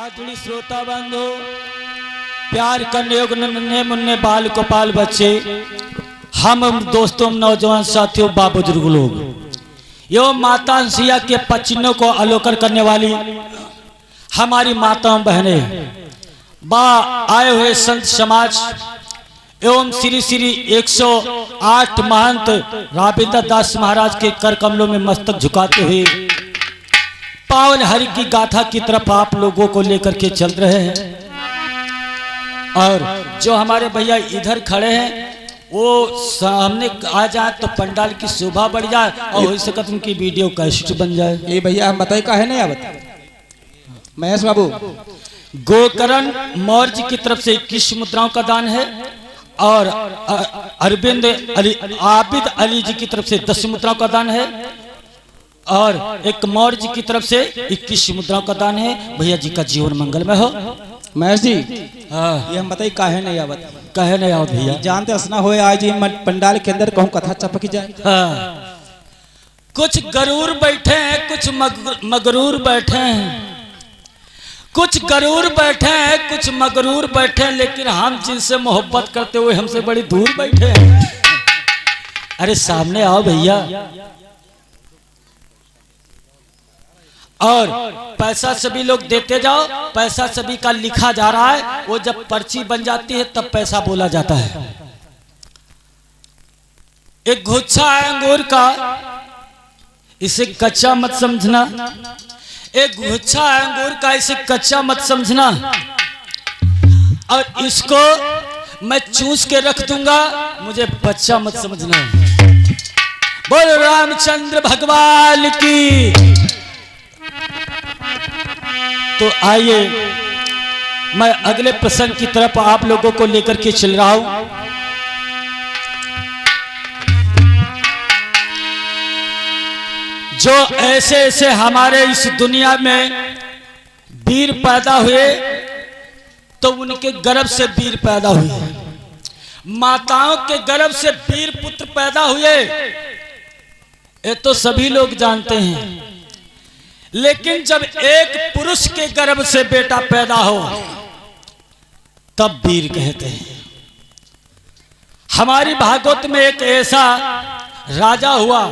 आदरणीय श्रोता बंधु, प्यार करने योग्य नन्हे मुन्ने बाल गोपाल बच्चे, हम दोस्तों नौजवान साथियों बा बुजुर्ग लोग एवं माता सिया के पचिनों को अवलोकन करने वाली हमारी माताओं बहनें बा आए हुए संत समाज एवं श्री श्री 108 महंत राबिंद्र दास महाराज के कर कमलों में मस्तक झुकाते हुए पावन हरि की गाथा की तरफ आप लोगों को लेकर के चल रहे हैं। और जो हमारे भैया इधर खड़े हैं वो सामने आ जाए तो पंडाल की शोभा बढ़ जाए और हो सकता उनकी वीडियो कैसेट बन जाए। ये भैया हम बताए का है नहीं आवत महेश बाबू गोकरण मौर्य की तरफ से 21 मुद्राओं का दान है और अरविंद अली आबिद अली जी की तरफ से 10 मुद्राओं का दान है और एक मौर्य जी की तरफ से 21 मुद्राओं का दान है। भैया जी का जीवन मंगलमय हो। महेश जी ये हम बताए का है नहीं आवत कहे नहीं आओ भैया जानते असना होए आज ये पंडाल के अंदर कहूँ कथा चपकी जाए। कुछ गरूर बैठे हैं, कुछ मगरूर बैठे हैं, कुछ गरूर बैठे हैं, कुछ मगरूर बैठे हैं, लेकिन हम जिनसे मोहब्बत करते हुए हमसे बड़ी दूर बैठे हैं। अरे सामने आओ भैया। और पैसा सभी लोग देते जाओ, पैसा सभी का लिखा जा रहा है, वो जब पर्ची बन जाती है तब पैसा बोला जाता है। एक गुच्छा है अंगूर का, इसे कच्चा मत समझना। एक गुच्छा है अंगूर का, इसे कच्चा मत समझना। और इसको मैं चूस के रख दूंगा, मुझे बच्चा मत समझना। बोल रामचंद्र भगवान की। तो आइए मैं अगले प्रसंग की तरफ आप लोगों को लेकर के चल रहा हूं। जो ऐसे ऐसे हमारे इस दुनिया में वीर पैदा हुए तो उनके गर्भ से वीर पैदा हुए, माताओं के गर्भ से वीर पुत्र पैदा हुए, ये तो सभी लोग जानते हैं। लेकिन जब एक पुरुष के गर्भ से बेटा पैदा हो तब वीर कहते हैं। हमारी भागवत में एक ऐसा राजा हुआ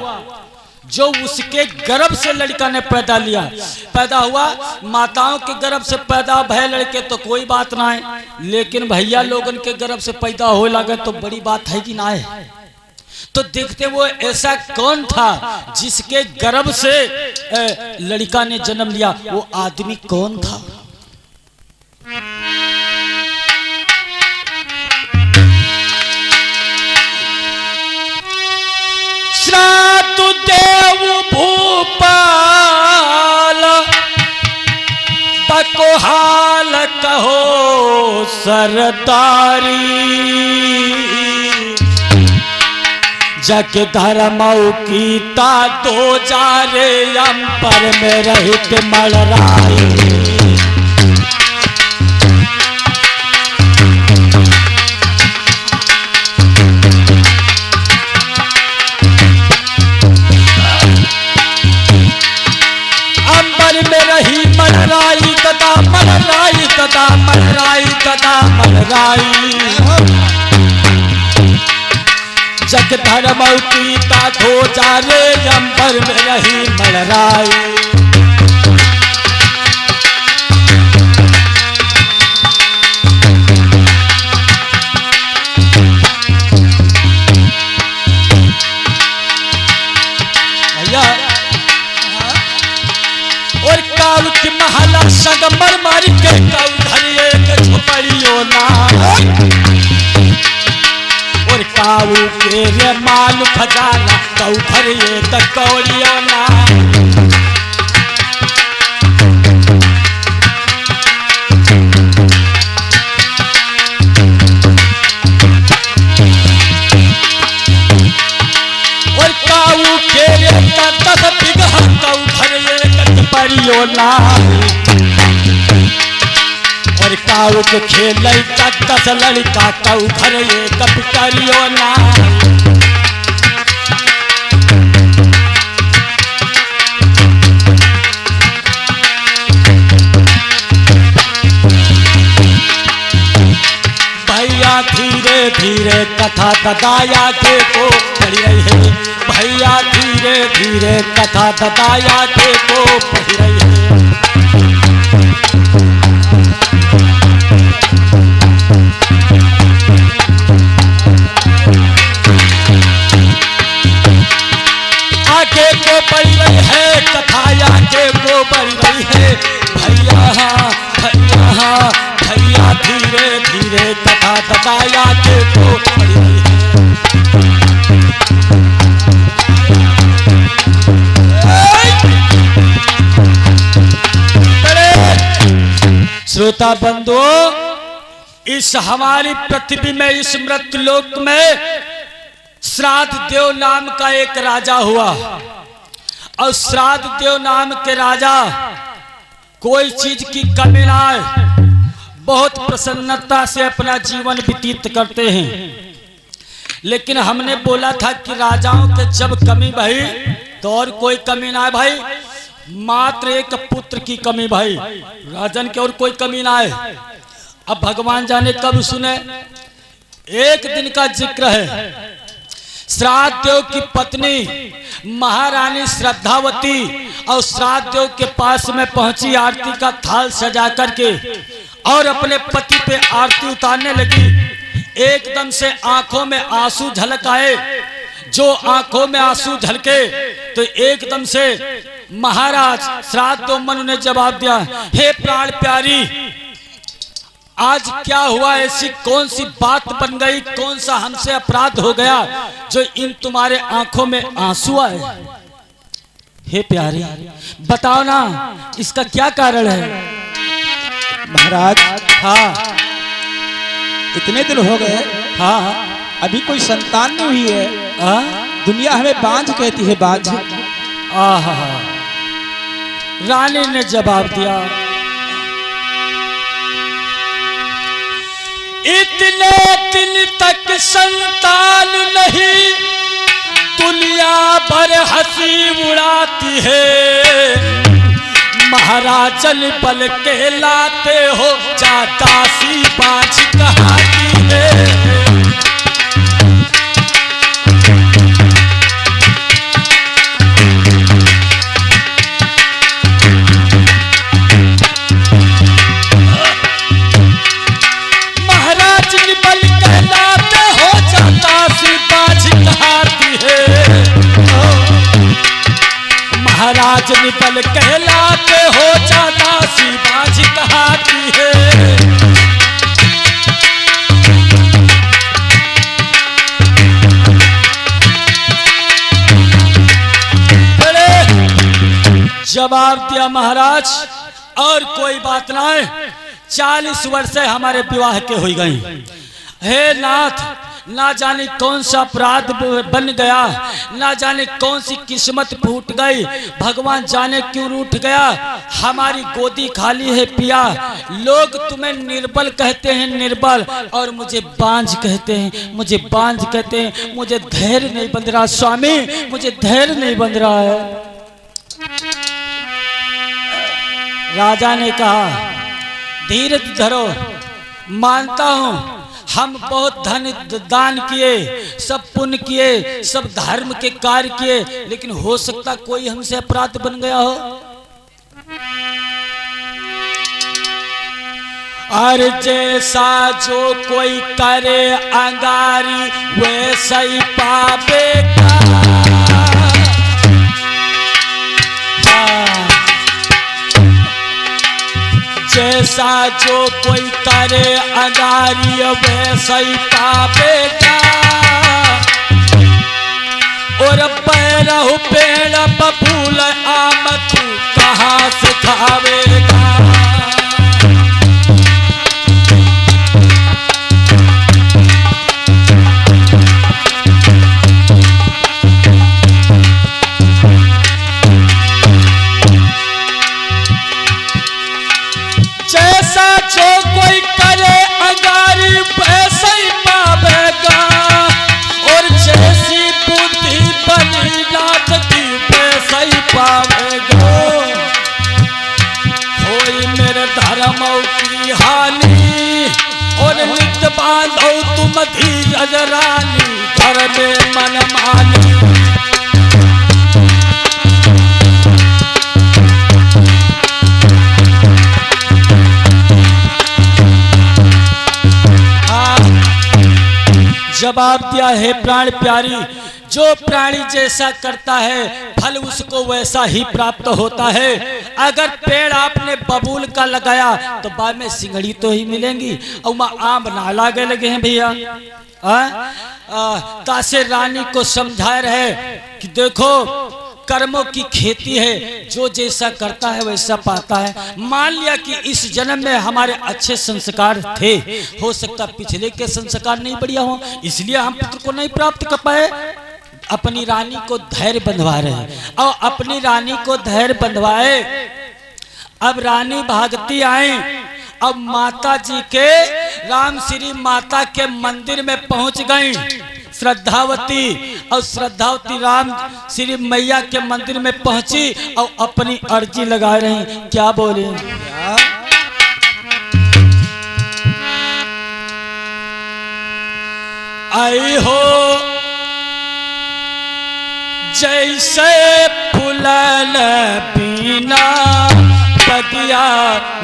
जो उसके गर्भ से लड़का ने पैदा हुआ। माताओं के गर्भ से पैदा भय लड़के तो कोई बात ना है, लेकिन भैया लोगन के गर्भ से पैदा हो लगे तो बड़ी बात है कि ना है। तो देखते वो ऐसा कौन था जिसके गर्भ से लड़का ने जन्म लिया, वो आदमी कौन था। श्रातु देव भूपाल बकोहाल कहो सरदारी, जग धर्मऊ कीता दो जारे अंपर में रहित मलराई। अंबर में रही मलराई तथा मलराई तथा मलराई तथा मलराई, जग धर्मऊ कीता धो जारे अंबर में रही मलराई। भैया और काल की महला संगमर मारी के धरिए के झोपड़ियों ना, और काऊ के रे माल खजाना कौथर ये तकौड़ियों ना। और काऊ के रे 10 बिगहा कौथर ये तकपरियों ना, और काऊ के खेल 10 लड़का कऊ घर ये कपिटरियो ना। धीरे कथा ददाया के को पढ़ रही है भैया, धीरे धीरे कथा ददाया के को पढ़ रही है। आगे को बढ़ रही है कथा, आगे को बढ़ रही है भैया, भैया भैया, धीरे धीरे कथा ददाया के को बढ़ रही है। श्रोता बंधुओं, इस हमारी पृथ्वी में, इस मृत्युलोक में श्राद्ध देव नाम का एक राजा हुआ, और श्राद्ध देव नाम के राजा कोई चीज की कमी ना आए, बहुत प्रसन्नता से अपना जीवन व्यतीत करते हैं। लेकिन हमने बोला था कि राजाओं के जब कमी भाई तो और कोई कमी ना है भाई, मात्र एक पुत्र की कमी भाई, राजन के और कोई कमी ना है। अब भगवान जाने कब सुने, एक दिन का जिक्र है। श्राद्ध देव की पत्नी महारानी श्रद्धावती और श्राद्ध देव के पास में पहुंची, आरती का थाल सजा करके और अपने पति पे आरती उतारने लगी। एकदम से आंखों में आंसू झलक आए। जो आंखों में आंसू झलके तो एकदम से महाराज श्राद्ध देव मनु ने जवाब दिया, हे प्राण प्यारी, आज क्या हुआ, ऐसी कौन सी बात बन गई, कौन सा हमसे अपराध हो गया जो इन तुम्हारे आंखों में आंसू आए? हे प्यारी बताओ ना, इसका क्या कारण है? महाराज, हाँ इतने दिन हो गए, हाँ अभी कोई संतान नहीं हुई है। दुनिया हमें बांझ कहती है, बांझ। आहा, रानी ने जवाब दिया, इतने दिन तक संतान नहीं, दुनिया भर हंसी उड़ाती है। महाराजन बल के लाते हो, जाता सी बाज कहाती है। महाराज निपल कहलाते हो, जाता सी बाज कहाती है। जवाब दिया महाराज, और कोई बात ना है, 40 वर्ष हमारे विवाह के हो गई। हे नाथ, ना जाने कौन सा अपराध बन गया, ना जाने कौन सी किस्मत फूट गई, भगवान जाने क्यों रूठ गया। हमारी गोदी खाली है पिया, लोग तुम्हें निर्बल कहते हैं, निर्बल, और मुझे बांझ कहते हैं, मुझे बांझ कहते हैं। मुझे धैर्य नहीं बंध रहा स्वामी, मुझे धैर्य नहीं बंध रहा है। राजा ने कहा, धीरज धरो, मानता हूं हम बहुत धन दान किए, सब पुण्य किए, सब धर्म के कार्य किए, लेकिन हो सकता कोई हमसे अपराध बन गया हो। और जैसा जो कोई करे अंगारी, वैसा ही पावेगा। जैसा जो कोई करे अंगारी, वैसा ही पावेगा। और पैरहु पेड़ बबूल आम, तू कहाँ से खावेगा? जैसा जो कोई करे अंगारी, वैसा ही पावेगा। और जैसी बुद्धि बनी नाथ की, वैसा ही पावेगा। रानी घर में मन मानी। जवाब दिया है प्राण प्यारी, जो प्राणी जैसा करता है फल उसको वैसा ही प्राप्त होता है। अगर पेड़ आपने बबूल का लगाया तो बाद में सिंगड़ी तो ही मिलेंगी और वहाँ आम ना लागे लगे हैं भैया। तासे रानी को समझा रहे कि देखो कर्मों की खेती है, जो जैसा करता है वैसा पाता है। मान लिया कि इस जन्म में हमारे अच्छे संस्कार थे, हो सकता पिछले के संस्कार नहीं बढ़िया हो, इसलिए हम पुत्र को नहीं प्राप्त कर पाए। अपनी रानी को धैर्य बंधवा रहे हैं और अपनी रानी को धैर्य बंधवाए। अब रानी भागती आई, अब माता जी के राम श्री माता के मंदिर में पहुंच गई श्रद्धावती, और श्रद्धावती राम श्री मैया के मंदिर में पहुंची और अपनी अर्जी लगा रही। क्या बोले? आई हो जैसे फूलन बिना बगिया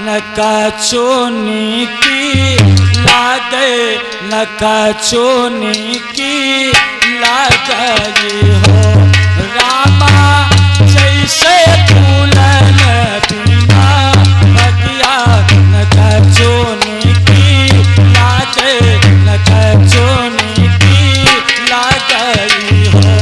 न कचोनी की लागे, न कचोनी की लागे हो। रामा जैसे फूलन बिना बगिया न कचोनी की लागे, न कचोनी की लागे हो।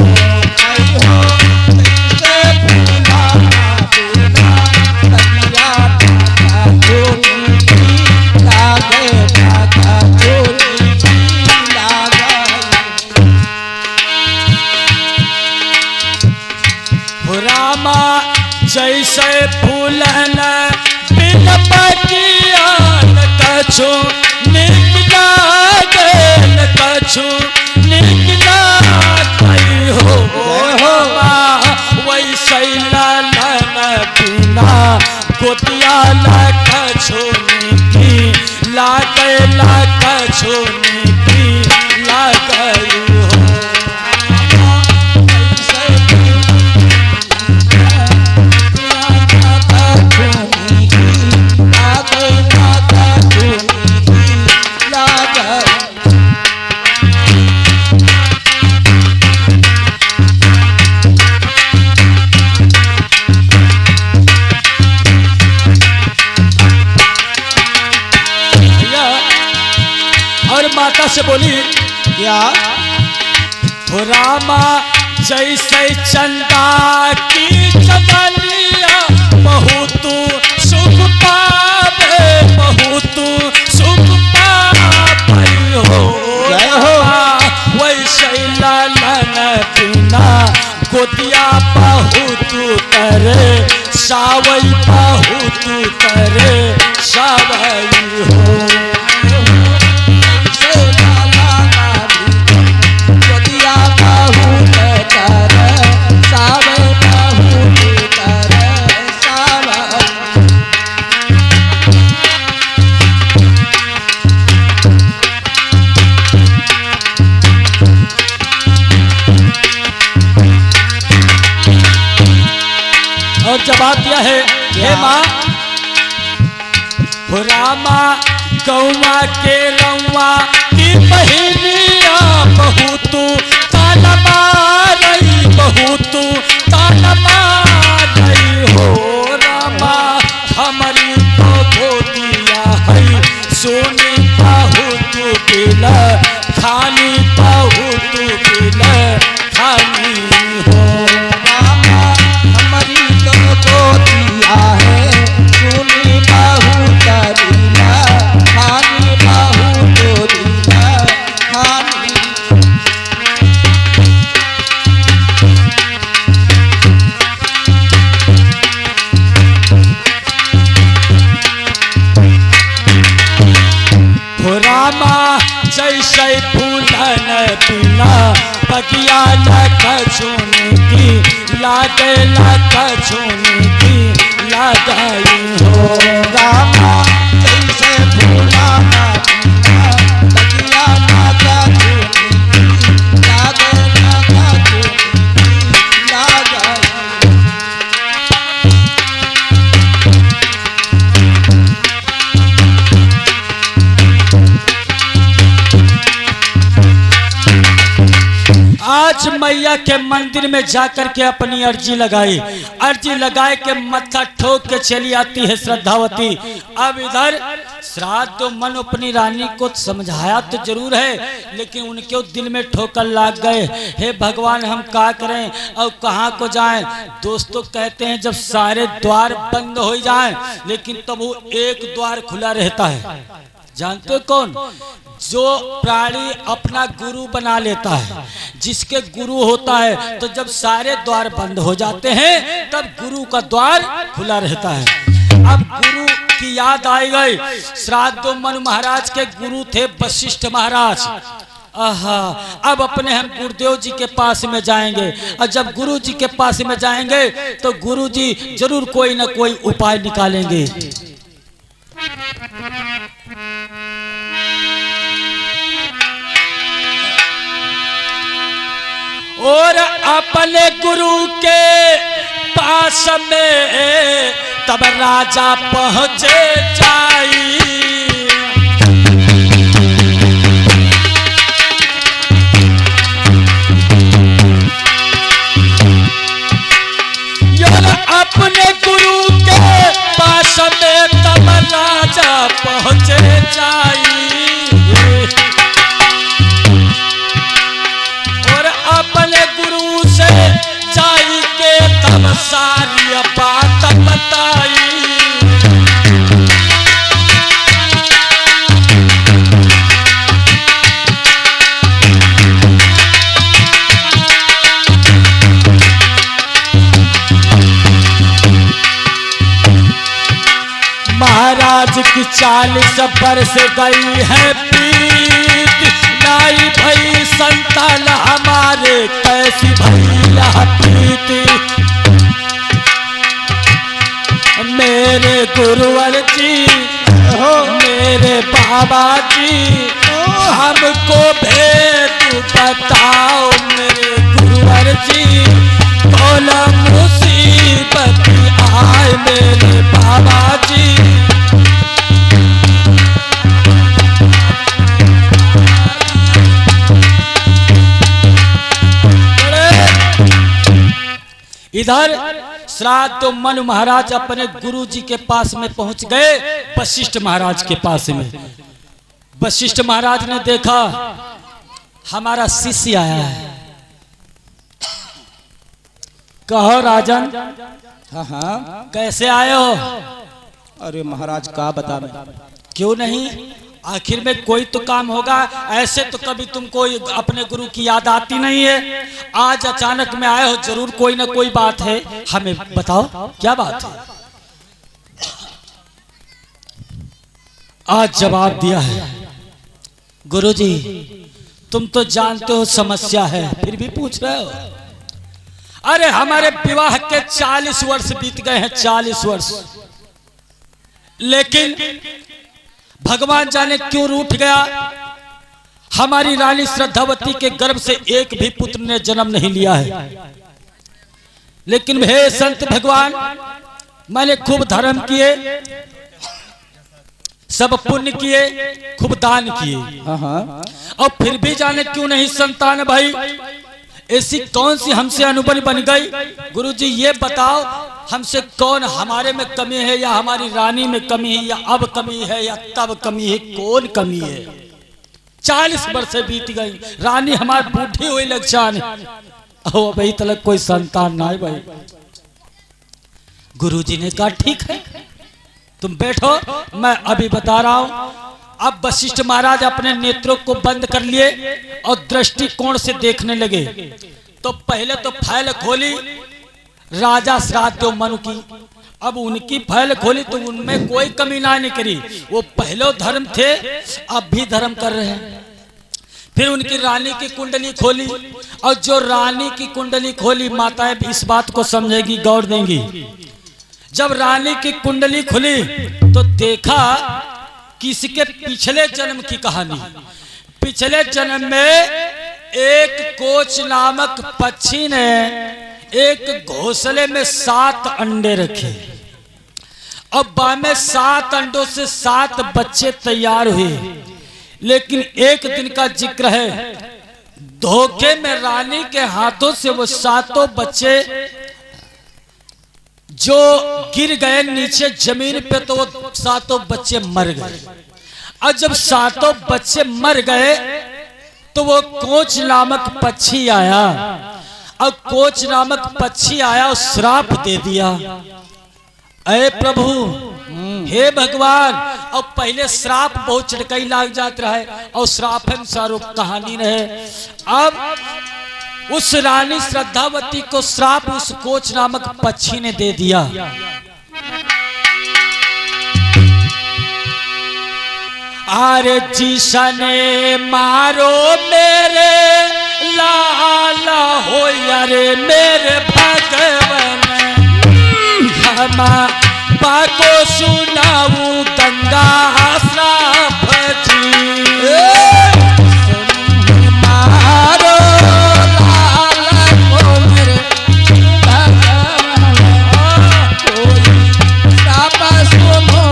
जैसे फूलन बिन बगिया न कछु निकला गैल, कछु निकला गई हो। वैसे लालन बिना गोतिया न कछु निकी लागे, ला कछु निकी लागई हो। माता से बोली क्या? हो रामा जैसे चंदा की चमनिया बहुत सुख पावे, बहुत सुख पावे हो। वैसे लालन बिना गोतिया बहुत करे सावई, बहुत करे सावई हो। और जवाब दिया है हे माँ, हो रामा गौवा के रौवा की बहनिया बहुत ताना मारई, बहुत ताना मारई हो। रामा हमारी तो गोदिया है सोनी बहुत बिल खानी, बहुत बिल खानी हो। गोतिया है सुनी बहुत दिला खानी, बहुत दिला खानी। हो रामा जैसे फूलन बिना बगिया न कछुनी की लागे, ला कछुनी की लागई हो। रामा जैसे फूलन बिना बगिया न कछुनी मैया के मंदिर में जाकर के अपनी अर्जी लगाई। अर्जी लगाए के मत्था ठोक के चली आती है श्रद्धावती। अब इधर श्राद्ध मनु अपनी रानी को समझाया तो जरूर है, लेकिन उनके दिल में ठोकर लाग गए। हे भगवान, हम क्या करें और कहाँ को जाएं? दोस्तों कहते हैं जब सारे द्वार बंद हो जाएं, लेकिन तब वो एक द्वार खुला रहता है। जानते हो कौन? जो प्राणी अपना गुरु बना लेता है, जिसके गुरु होता है, तो जब सारे द्वार बंद हो जाते हैं तब गुरु का द्वार खुला रहता है। अब गुरु की याद आई गई। श्राद्ध मनु महाराज के गुरु थे वशिष्ठ महाराज। आहा, अब अपने हम गुरुदेव जी के पास में जाएंगे, और जब गुरु जी के पास में जाएंगे तो गुरु जी जरूर कोई ना कोई उपाय निकालेंगे। और अपने गुरु के पास में तब राजा पहुंचे जाई। अपने गुरु के पास में तब राजा पहुंचे जाई। और अपने गुरु से जाई के तब सारी बात बताई। महाराज की 40 बरस गई है बीत, नाई भई संतान हमारे कैसी भैया प्रीति। मेरे गुरुवर जी, मेरे बाबा जी, हमको भेद बताओ मेरे गुरुवर जी। बोला मुसीबत आए मेरे बाबा जी। इधर श्राद्ध मनु महाराज अपने गुरु जी के पास में पहुंच गए, वशिष्ठ महाराज के पास में। वशिष्ठ महाराज ने देखा हमारा शिष्य आया है। कहो राजन, हाँ, कैसे आए हो? अरे महाराज का बता मैं। क्यों नहीं, आखिर में कोई तो काम होगा। ऐसे तो कभी तुमको अपने गुरु की याद आती नहीं है। आज अचानक में आए हो, जरूर कोई ना कोई बात है। हमें बताओ क्या बात है। आज जवाब दिया है। गुरुजी, तुम तो जानते हो समस्या है, फिर भी पूछ रहे हो। अरे हमारे विवाह के 40 वर्ष बीत गए हैं, 40 वर्ष, लेकिन भगवान जाने क्यों रूठ गया। हमारी रानी श्रद्धावती के गर्भ से एक भी पुत्र ने जन्म नहीं लिया है। लेकिन हे संत भगवान, मैंने खूब धर्म किए, सब पुण्य किए, खूब दान किए, और फिर भी जाने क्यों नहीं संतान भाई। ऐसी कौन सी हमसे अनबन बन गई? गुरुजी ये बताओ, हमसे कौन, हमारे में कमी है या हमारी रानी में कमी है, या अब कमी है या तब कमी है, कौन कमी है? 40 वर्ष बीत गई, रानी हमारी बूढ़ी हुई लक्षण, अभी तक कोई संतान ना है भाई। गुरुजी ने कहा ठीक है, तुम बैठो, मैं अभी बता रहा हूं। अब वशिष्ठ महाराज अपने नेत्रों को बंद कर लिए और दृष्टिकोण से देखने लगे। तो पहले तो फाइल खोली राजा श्राद्ध मनु की। अब उनकी फाइल खोली तो उनमें कोई कमी ना निकली। वो पहले धर्म थे, अब भी धर्म कर रहे हैं। फिर उनकी रानी की कुंडली खोली, और जो रानी की कुंडली खोली, माताएं इस बात को समझेगी, गौर देंगी। जब रानी की कुंडली खुली तो देखा किसके पिछले जन्म की कहानी। पिछले जन्म में एक कोच नामक पक्षी ने एक घोंसले में 7 अंडे रखे, और में 7 अंडों से 7 बच्चे तैयार हुए। लेकिन एक दिन का जिक्र है, धोखे में रानी के हाथों से वो सातों बच्चे जो गिर गए नीचे जमीन पे, तो वो सातों बच्चे मर गए। और जब सातों बच्चे मर गए तो वो कोच नामक पक्षी आया, और कोच नामक पक्षी आया और श्राप दे दिया। अरे प्रभु, हे भगवान, और पहले श्राप बहुत चटकई लाग जात रहे और श्राप अनुसार कहानी रहे। अब उस रानी श्रद्धावती को श्राप उस कोच नामक पक्षी ने दे दिया। अरे जिसने मारो मेरे लाला हो, अरे मेरे भगवान, को सुनाऊ गंगा श्राप जी। मारो लाला को मेरे भगवान, कोई श्राप सुनो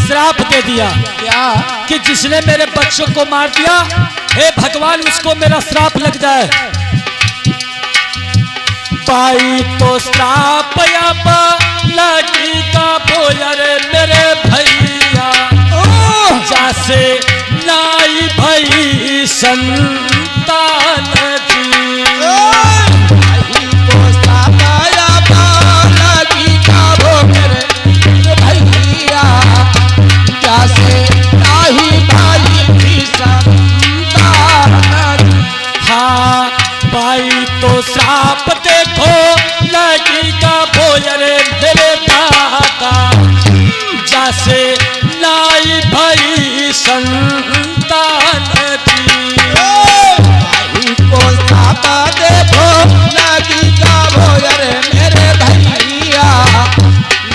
श्राप दे दिया क्या कि जिसने मेरे बच्चों को मार दिया, हे भगवान उसको मेरा श्राप लग जाए। पाई तो श्राप लगेगा भोयर मेरे भैया, जैसे नाई भई संतान जी। पाई तो श्राप लगेगा भोयर भैया, जैसे नाई भई संतान। हाँ, पाई तो श्राप देखो लगेगा भोयर मेरे दादा, जैसे नाई भई संतान जी। भाई को श्राप देखो लगेगा भोयर मेरे भैया,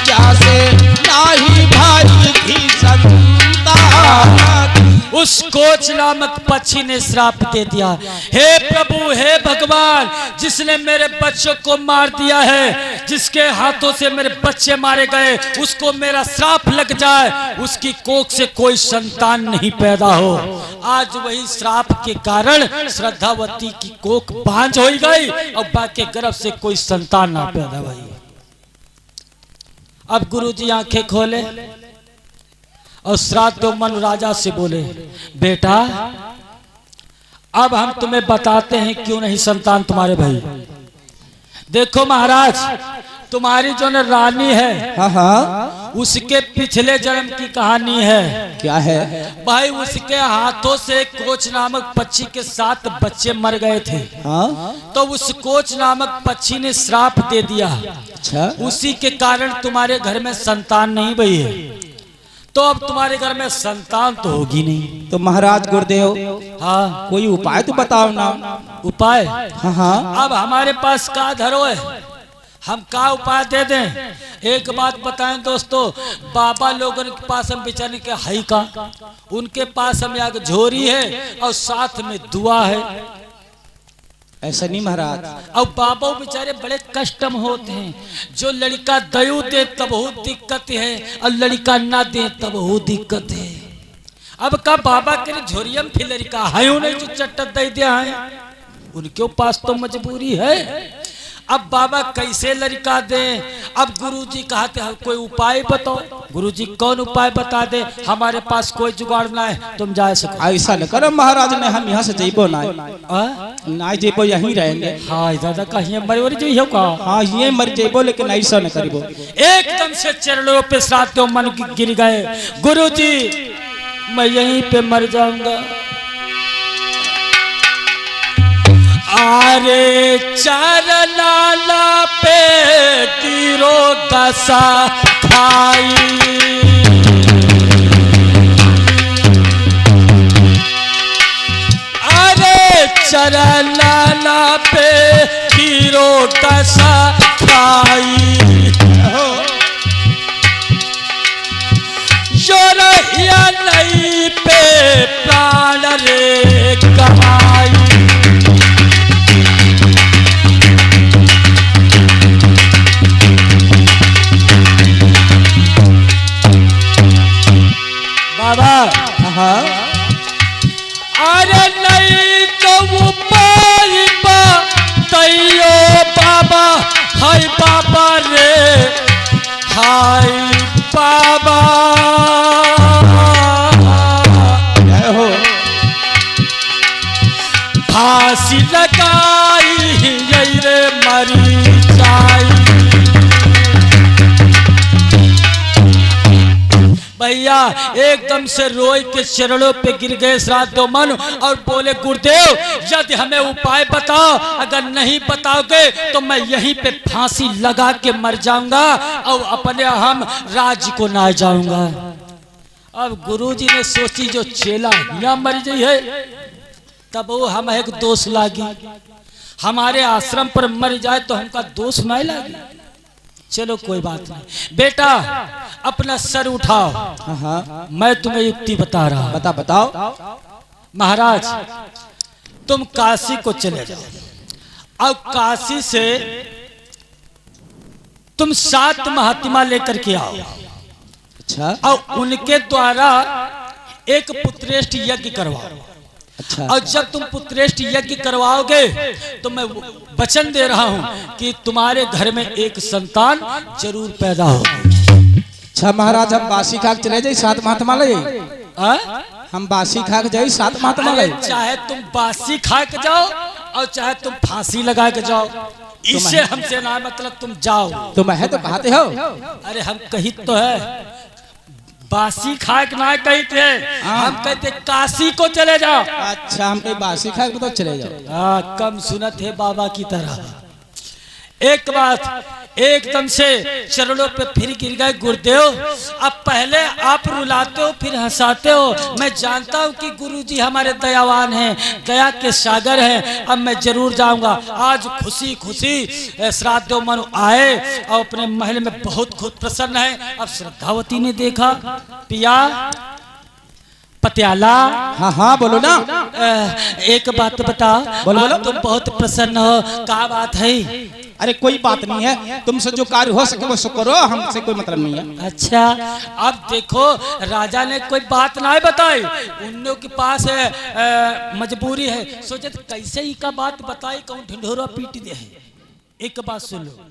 जैसे नाई भाई की संतान। उस कोच नामक पक्षी ने श्राप दे दिया। हे प्रभु, हे भगवान, जिसने मेरे बच्चों को मार दिया है, जिसके हाथों से मेरे बच्चे मारे गए, उसको मेरा श्राप लग जाए, उसकी कोख से कोई संतान नहीं पैदा हो। आज वही श्राप के कारण श्रद्धावती की कोख बांझ हो गई और बाकी गर्भ से कोई संतान ना पैदा हुई। अब गुरुजी आंखें खोले और श्राद्ध मनु राजा से बोले, बेटा अब हम तुम्हें बताते हैं क्यों नहीं संतान तुम्हारे भाई। देखो महाराज, तुम्हारी जो न रानी है, हाँ, उसके पिछले जन्म की कहानी है। क्या है भाई, उसके हाथों से कोच नामक पक्षी के 7 बच्चे मर गए थे। हाँ? तो उस कोच नामक पक्षी ने श्राप दे दिया। अच्छा, उसी के कारण तुम्हारे घर में संतान नहीं भई है। तो अब तुम्हारे घर में संतान तो होगी नहीं। तो महाराज गुरुदेव, हाँ, कोई उपाय तो बताओ ना। उपाय? हाँ हाँ, अब हमारे पास का धरो है, हम का उपाय दे दें। एक बात बताएं दोस्तों, बाबा लोगों के पास हम बेचारे के हई का, उनके पास हम यहाँ झोरी है और साथ में दुआ है। ऐसा नहीं महाराज। और बाबा बेचारे बड़े कष्ट में होते हैं। जो लड़का दयु दे तब बहुत दिक्कत है, और लड़का ना दे तब बहुत दिक्कत है। अब का बाबा के झोरिया में फिर लड़का है नहीं जो चट्ट दे दिया है, उनके पास तो मजबूरी है। अब बाबा कैसे लड़का दे? अब गुरुजी कहते हैं कोई उपाय बताओ। गुरुजी कौन उपाय बता दे? हमारे पास कोई जुगाड़ ना है, तुम जा सको। ऐसा न करो महाराज, ने हम यहाँ से जेबो ना जेबो, यहीं रहेंगे। हाँ दादा, कहीं मर जो का, हाँ ये मर जेबो, लेकिन ऐसा न करिबो। एकदम से चरणों पे श्राद्धों मन गिर गए। गुरुजी मैं यहीं पे मर जाऊंगा। आरे चरनाला पे गिरो दशा खाई, अरे चरनाला पे गिरो दशा खाई, जो रहिया नहीं पे प्राण रे कमाई। बाबा, हाँ हाय बाबा रे हाय बाबा जय हो। फांसी लगाई यही रे मरी जाई। भैया एकदम से रोई के चरणों पे गिर गए श्राद्धो मन और बोले गुरुदेव यदि हमें उपाय बताओ, अगर नहीं बताओगे तो मैं यहीं पे फांसी लगा के मर जाऊंगा और अपने हम राज्य को ना जाऊंगा। अब गुरुजी ने सोची जो चेला यहाँ मर गई है, तब वो हम एक दोष लागी, हमारे आश्रम पर मर जाए तो हमका दोष नहीं लागी। चलो कोई बात नहीं बेटा, अपना सर उठाओ। हाँ मैं तुम्हें युक्ति बता रहा हूं। बताओ। महाराज तुम काशी को चले जाओ और काशी से तुम 7 महात्मा लेकर के आओ। अच्छा। और उनके द्वारा एक पुत्रेष्ठ यज्ञ करवाओ। अच्छा। और जब तुम पुत्रेष्ठ यज्ञ करवाओगे तो मैं वचन दे रहा हूं कि तुम्हारे घर में एक संतान जरूर पैदा होगी। अच्छा महाराज, हम बासी खा के चले जाए 7 महात्मा ले। हम बासी खा के जाए 7 महात्मा ले। चाहे तुम बासी खा के जाओ और चाहे तुम फांसी लगा के जाओ, इससे हमसे ना मतलब, तुम जाओ। तुम है तो कहते हो। अरे हम कही तो है, बासी खा के ना कहते, हम कहते काशी को चले जाओ। अच्छा, हम कहीं बासी खा के तो चले जाओ। हाँ, कम सुनत है बाबा की तरह। एक बात एकदम से चरणों पे फिर गिर गए गुरुदेव। अब पहले आप रुलाते हो फिर हंसाते हो। मैं जानता हूँ कि गुरुजी हमारे दयावान हैं, दया के सागर हैं। अब मैं जरूर जाऊंगा। आज खुशी खुशी श्राद्धो मनु आए और अपने महल में बहुत खुद प्रसन्न है। अब श्रद्धावती ने देखा, पिया पटियाला। हाँ बोलो ना। एक बात बताओ, बोलो। तुम बहुत प्रसन्न हो, क्या बात है? अरे कोई बात नहीं है, तुमसे जो कार्य हो सके वो सो करो, हमसे कोई मतलब नहीं है। अच्छा, अब देखो राजा ने कोई बात नहीं बताई, उन के पास मजबूरी है। सोचे कैसे ही का बात बताई, कौन ढिंढोरा पीट दे है। एक बात सुन लो,